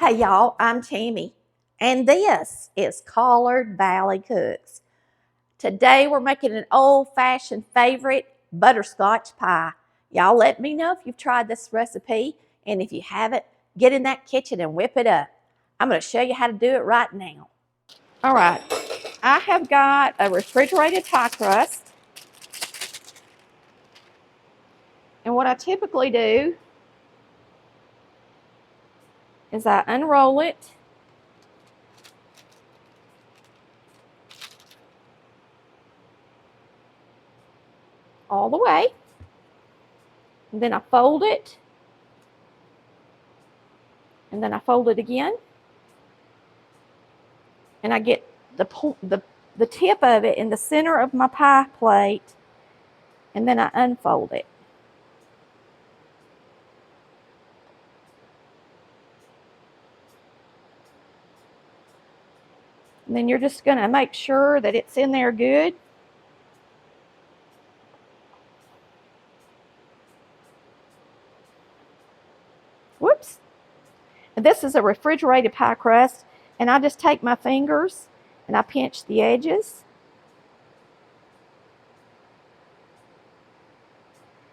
Hey y'all, I'm Tammy, and this is Collard Valley Cooks. Today we're making an old-fashioned favorite, butterscotch pie. Y'all let me know if you've tried this recipe, and if you haven't, get in that kitchen and whip it up. I'm going to show you how to do it right now. All right, I have got a refrigerated pie crust, and what I typically do is I unroll it all the way, and then I fold it, and then I fold it again, and I get the tip of it in the center of my pie plate, and then I unfold it. And then you're just going to make sure that it's in there good. Whoops. And this is a refrigerated pie crust, and I just take my fingers and I pinch the edges.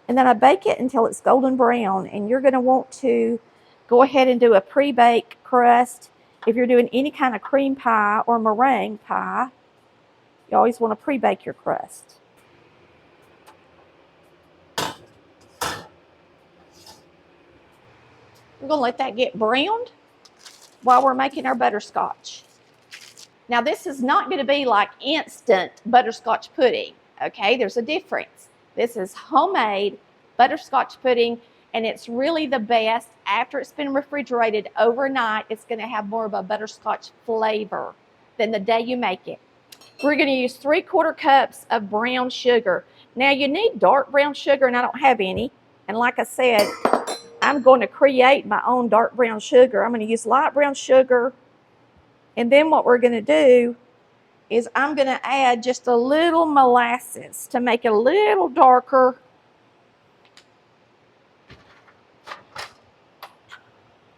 And then I bake it until it's golden brown, and you're going to want to go ahead and do a pre-bake crust. If you're doing any kind of cream pie or meringue pie, you always want to pre-bake your crust. We're going to let that get browned while we're making our butterscotch. Now this is not going to be like instant butterscotch pudding, okay? There's a difference. This is homemade butterscotch pudding, and it's really the best after it's been refrigerated overnight. It's going to have more of a butterscotch flavor than the day you make it. We're going to use 3/4 cups of brown sugar. Now you need dark brown sugar, and I don't have any. And like I said, I'm going to create my own dark brown sugar. I'm going to use light brown sugar. And then what we're going to do is I'm going to add just a little molasses to make it a little darker.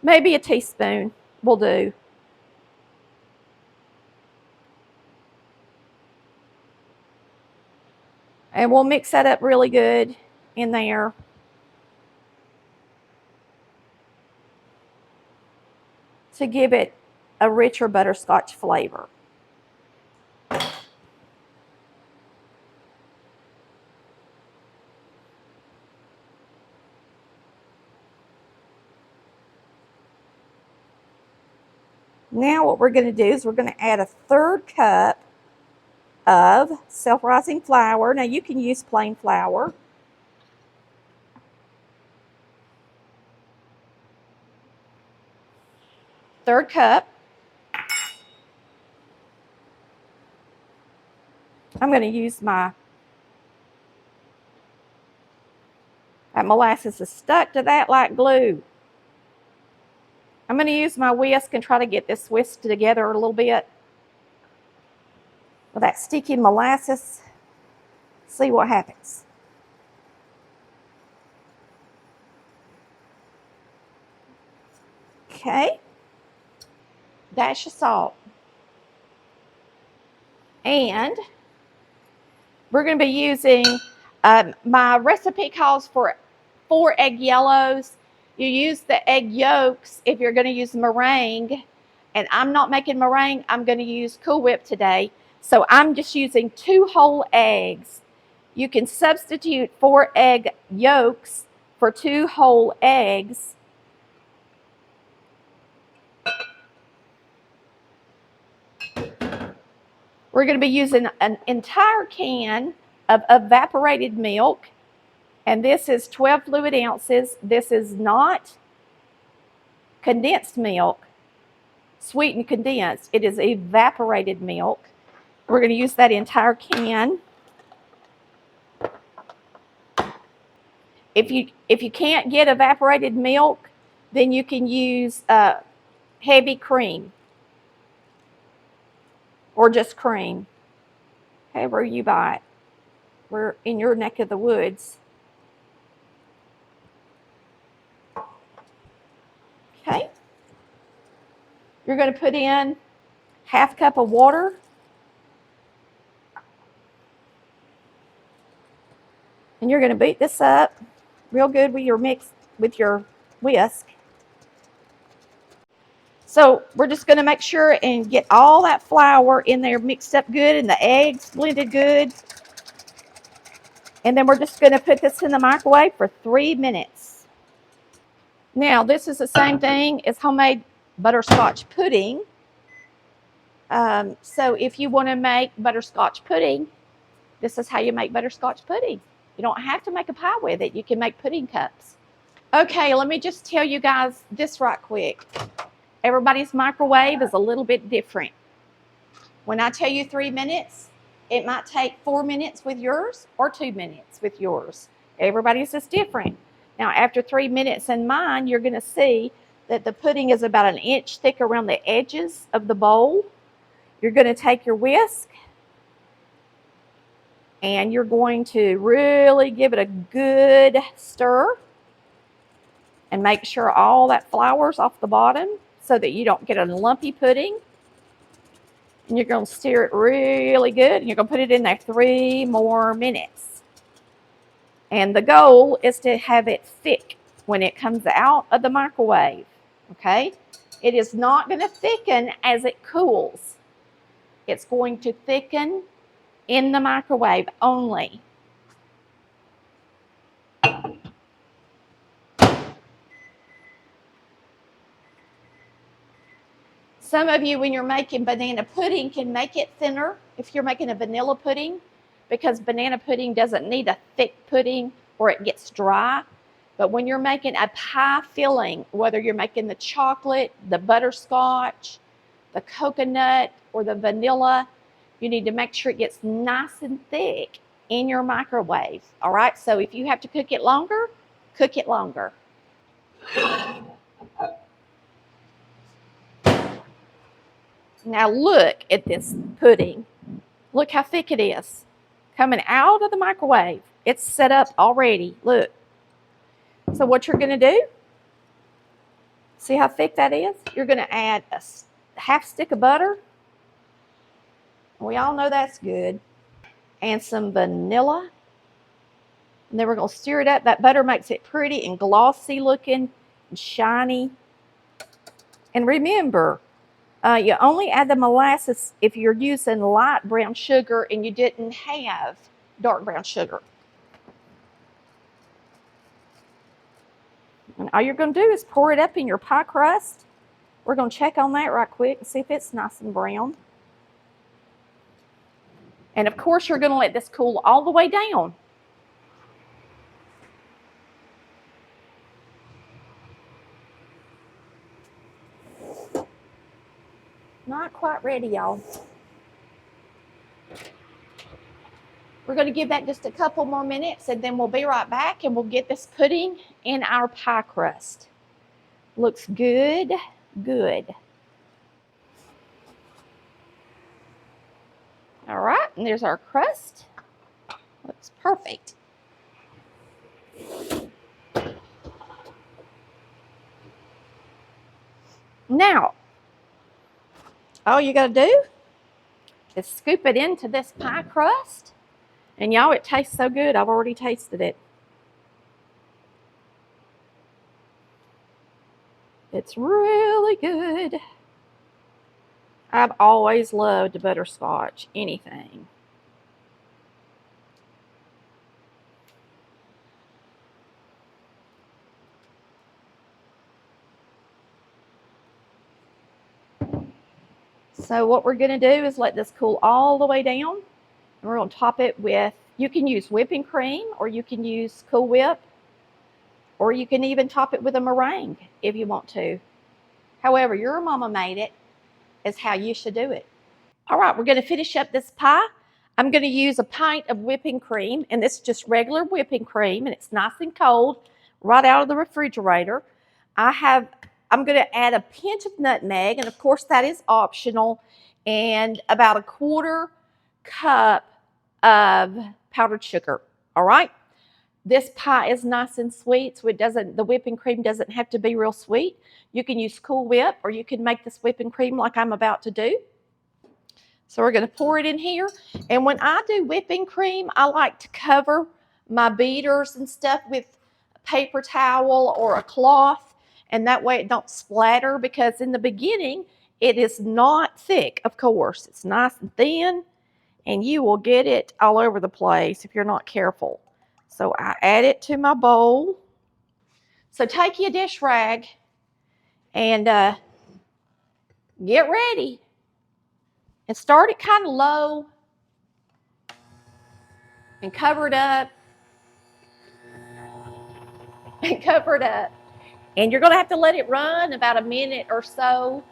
Maybe a teaspoon will do. And we'll mix that up really good in there. To give it a richer butterscotch flavor. Now what we're going to do is we're going to add a 1/3 cup of self-rising flour. Now you can use plain flour. Third cup. I'm going to use that molasses is stuck to that like glue. I'm going to use my whisk and try to get this whisked together a little bit with that sticky molasses. See what happens. Okay. Dash of salt. And we're going to be using, my recipe calls for 4 egg yellows. You use the egg yolks if you're going to use meringue. And I'm not making meringue. I'm going to use Cool Whip today. So I'm just using 2 whole eggs. You can substitute 4 egg yolks for 2 whole eggs. We're going to be using an entire can of evaporated milk. And this is 12 fluid ounces. This is not condensed milk, sweetened condensed. It is evaporated milk. We're going to use that entire can. If you can't get evaporated milk, then you can use heavy cream or just cream, however you buy it. We're in your neck of the woods. Okay. You're going to put in ½ cup of water. And you're going to beat this up real good with your whisk. So we're just going to make sure and get all that flour in there mixed up good and the eggs blended good. And then we're just going to put this in the microwave for 3 minutes. Now, this is the same thing as homemade butterscotch pudding. So if you want to make butterscotch pudding, this is how you make butterscotch pudding. You don't have to make a pie with it. You can make pudding cups. Okay, let me just tell you guys this right quick. Everybody's microwave is a little bit different. When I tell you 3 minutes, it might take 4 minutes with yours or 2 minutes with yours. Everybody's is different. Now, after 3 minutes in mine, you're going to see that the pudding is about 1 inch thick around the edges of the bowl. You're going to take your whisk and you're going to really give it a good stir and make sure all that flour's off the bottom so that you don't get a lumpy pudding. And you're going to stir it really good. And you're going to put it in there 3 more minutes. And the goal is to have it thick when it comes out of the microwave. Okay? It is not going to thicken as it cools. It's going to thicken in the microwave only. Some of you, when you're making banana pudding, can make it thinner if you're making a vanilla pudding, because banana pudding doesn't need a thick pudding or it gets dry. But when you're making a pie filling, whether you're making the chocolate, the butterscotch, the coconut, or the vanilla, you need to make sure it gets nice and thick in your microwave. All right, so if you have to cook it longer, cook it longer. Now look at this pudding. Look how thick it is. Coming out of the microwave. It's set up already. Look. So what you're going to do, see how thick that is? You're going to add a ½ stick of butter. We all know that's good. And some vanilla. And then we're going to stir it up. That butter makes it pretty and glossy looking and shiny. And remember, you only add the molasses if you're using light brown sugar and you didn't have dark brown sugar. And all you're going to do is pour it up in your pie crust. We're going to check on that right quick and see if it's nice and brown. And of course, you're going to let this cool all the way down. Not quite ready, y'all. We're going to give that just a couple more minutes and then we'll be right back and we'll get this pudding in our pie crust. Looks good, good. All right, and there's our crust. Looks perfect. Now, all you got to do is scoop it into this pie crust. And y'all, it tastes so good. I've already tasted it. It's really good. I've always loved butterscotch, anything. So what we're going to do is let this cool all the way down. And we're going to top it with, you can use whipping cream or you can use Cool Whip. Or you can even top it with a meringue if you want to. However your mama made it is how you should do it. All right, we're going to finish up this pie. I'm going to use a pint of whipping cream, and this is just regular whipping cream, and it's nice and cold right out of the refrigerator. I'm going to add a pinch of nutmeg, and of course that is optional, and about a 1/4 cup of powdered sugar. All right. This pie is nice and sweet, so the whipping cream doesn't have to be real sweet. You can use Cool Whip, or you can make this whipping cream like I'm about to do. So we're going to pour it in here. And when I do whipping cream, I like to cover my beaters and stuff with a paper towel or a cloth, and that way it don't splatter, because in the beginning it is not thick, of course. It's nice and thin, and you will get it all over the place if you're not careful. So I add it to my bowl. So take your dish rag and get ready. And start it kind of low and cover it up. And cover it up. And you're going to have to let it run about a minute or so.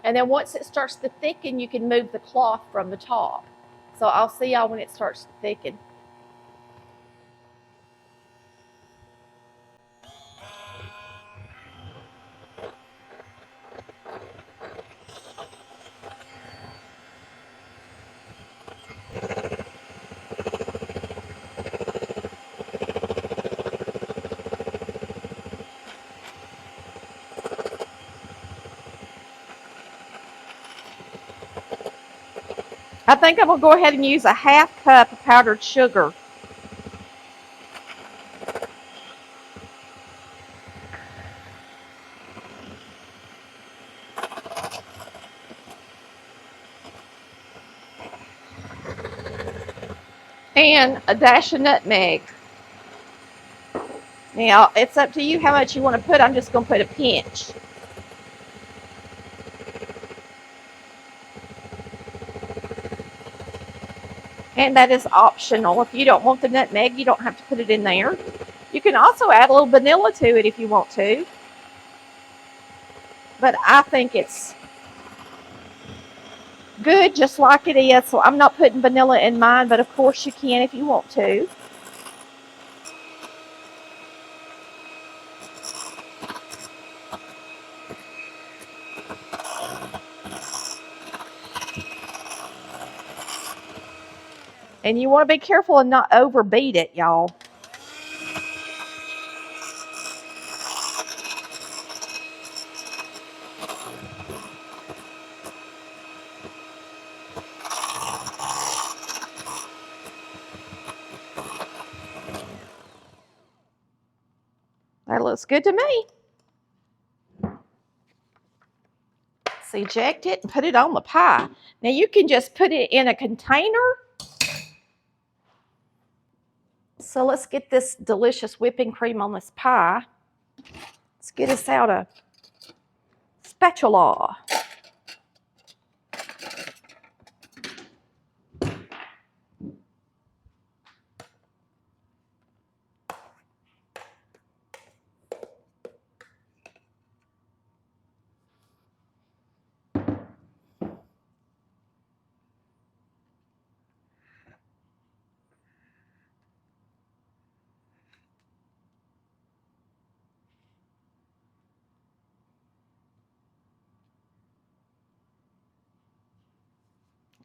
And then once it starts to thicken, you can move the cloth from the top. So I'll see y'all when it starts to thicken. I think I'm going to go ahead and use a half cup of powdered sugar. And a dash of nutmeg. Now, it's up to you how much you want to put. I'm just going to put a pinch. And that is optional. If you don't want the nutmeg, you don't have to put it in there. You can also add a little vanilla to it if you want to. But I think it's good just like it is. So I'm not putting vanilla in mine, but of course you can if you want to. And you want to be careful and not overbeat it, y'all. That looks good to me. Let's eject it and put it on the pie. Now you can just put it in a container. So let's get this delicious whipping cream on this pie. Let's get us out a spatula.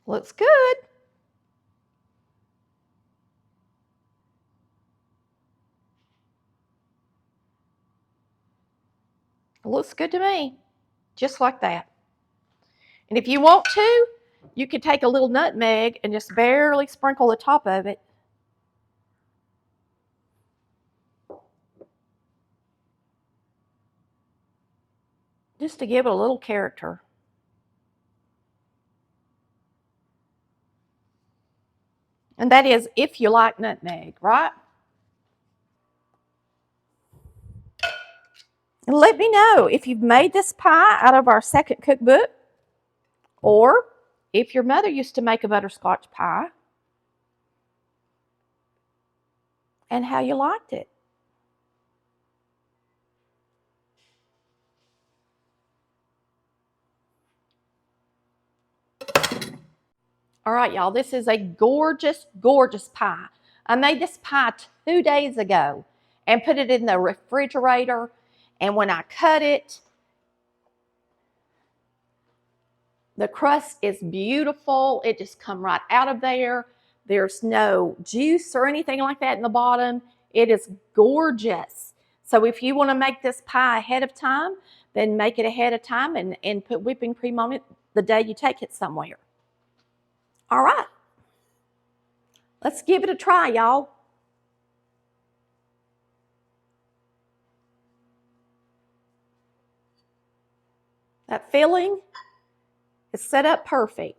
Looks good. It looks good to me. Just like that. And if you want to, you could take a little nutmeg and just barely sprinkle the top of it. Just to give it a little character. And that is if you like nutmeg, right? And let me know if you've made this pie out of our second cookbook, or if your mother used to make a butterscotch pie and how you liked it. All right, y'all, this is a gorgeous, gorgeous pie. I made this pie 2 days ago and put it in the refrigerator. And when I cut it, the crust is beautiful. It just come right out of there. There's no juice or anything like that in the bottom. It is gorgeous. So if you want to make this pie ahead of time, then make it ahead of time and put whipping cream on it the day you take it somewhere. All right. Let's give it a try, y'all. That filling is set up perfect.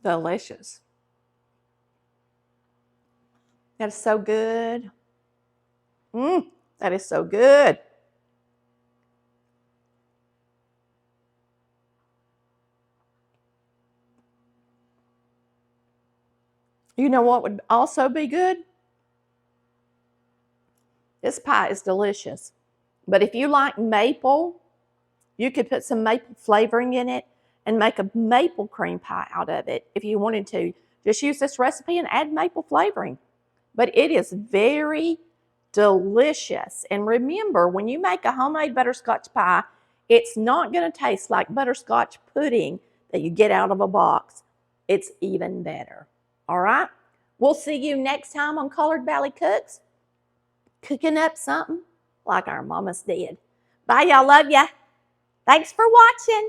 Delicious. That is so good. That is so good. You know what would also be good? This pie is delicious. But if you like maple, you could put some maple flavoring in it and make a maple cream pie out of it if you wanted to. Just use this recipe and add maple flavoring. But it is very delicious. And remember, when you make a homemade butterscotch pie, it's not going to taste like butterscotch pudding that you get out of a box. It's even better. All right? We'll see you next time on Colored Valley Cooks, cooking up something like our mamas did. Bye, y'all. Love ya. Thanks for watching.